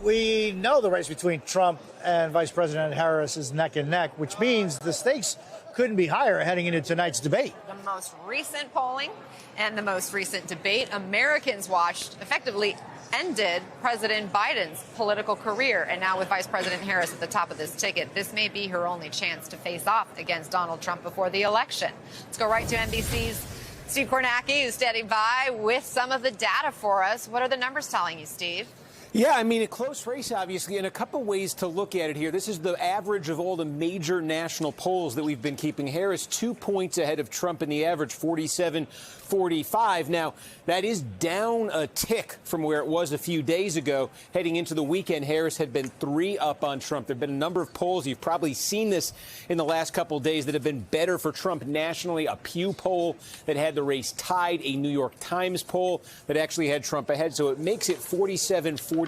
we know the race between Trump and Vice President Harris is neck and neck, which means the stakes couldn't be higher heading into tonight's debate. The most recent polling and the most recent debate Americans watched effectively ended President Biden's political career. And now with Vice President Harris at the top of this ticket, this may be her only chance to face off against Donald Trump before the election. Let's go right to NBC's Steve Kornacki, who's standing by with some of the data for us. What are the numbers telling you, Steve? Yeah, I mean, a close race, obviously, and a couple ways to look at it here. This is the average of all the major national polls that we've been keeping. Harris 2 points ahead of Trump in the average, 47-45. Now, that is down a tick from where it was a few days ago. Heading into the weekend, Harris had been 3 up on Trump. There have been a number of polls, you've probably seen this in the last couple of days, that have been better for Trump nationally. A Pew poll that had the race tied, a New York Times poll that actually had Trump ahead. So it makes it 47-45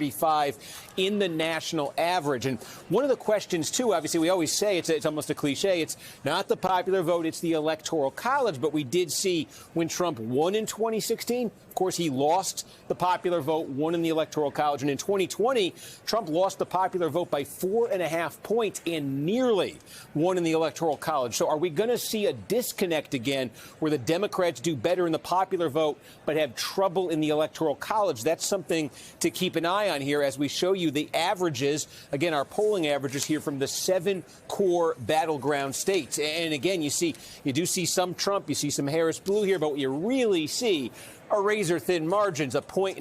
in the national average. And one of the questions, too, obviously, we always say it's almost a cliche. It's not the popular vote, it's the Electoral College. But we did see when Trump won in 2016, of course, he lost the popular vote, won in the Electoral College. And in 2020, Trump lost the popular vote by 4.5 points and nearly won in the Electoral College. So are we going to see a disconnect again where the Democrats do better in the popular vote but have trouble in the Electoral College? That's something to keep an eye on here as we show you the averages. Again, our polling averages here from the 7 core battleground states. And again, you do see some Trump, you see some Harris blue here, but what you really see are razor-thin margins, 1.5 points,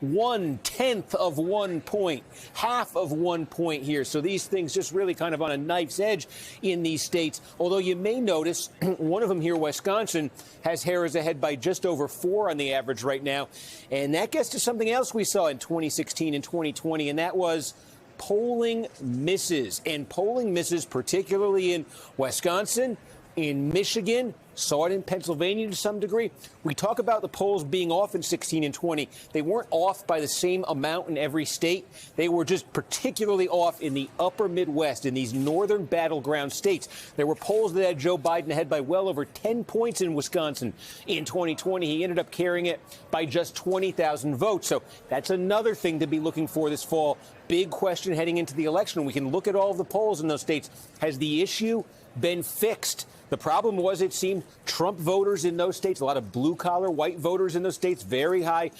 1/10 of 1 point, half of 1 point here. So these things just really kind of on a knife's edge in these states. Although you may notice one of them here, Wisconsin, has Harris ahead by just over 4 on the average right now. And that gets to something else we saw in 2016 and 2020, and that was polling misses. And polling misses, particularly in Wisconsin, in Michigan, saw it in Pennsylvania to some degree. We talk about the polls being off in 16 and 20. They weren't off by the same amount in every state. They were just particularly off in the upper Midwest, in these northern battleground states. There were polls that had Joe Biden ahead by well over 10 points in Wisconsin in 2020. He ended up carrying it by just 20,000 votes. So that's another thing to be looking for this fall. Big question heading into the election. We can look at all of the polls in those states. Has the issue been fixed? The problem was, it seemed, Trump voters in those states, a lot of blue-collar white voters in those states, very high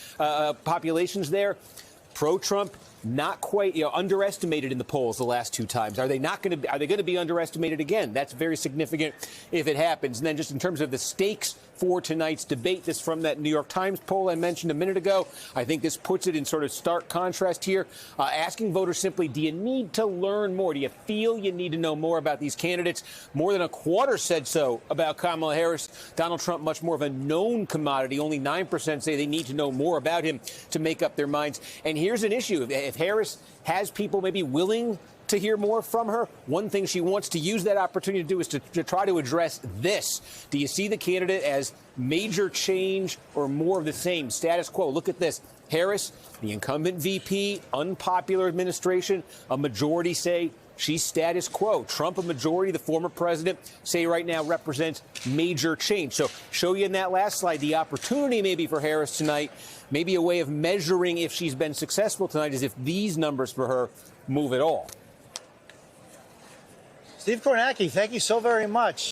populations there. Pro-Trump, not quite, underestimated in the polls the last 2 times. Are they going to be underestimated again? That's very significant if it happens. And then just in terms of the stakes for tonight's debate, this from that New York Times poll I mentioned a minute ago. I think this puts it in sort of stark contrast here. Asking voters simply, do you need to learn more? Do you feel you need to know more about these candidates? More than a quarter said so about Kamala Harris. Donald Trump, much more of a known commodity. Only 9% say they need to know more about him to make up their minds. And here's an issue. If Harris has people maybe willing to hear more from her, one thing she wants to use that opportunity to do is to try to address this. Do you see the candidate as major change or more of the same, status quo? Look at this. Harris, the incumbent VP, unpopular administration, a majority say she's status quo. Trump, a majority, the former president, say right now represents major change. So show you in that last slide the opportunity maybe for Harris tonight, maybe a way of measuring if she's been successful tonight is if these numbers for her move at all. Steve Kornacki, thank you so very much.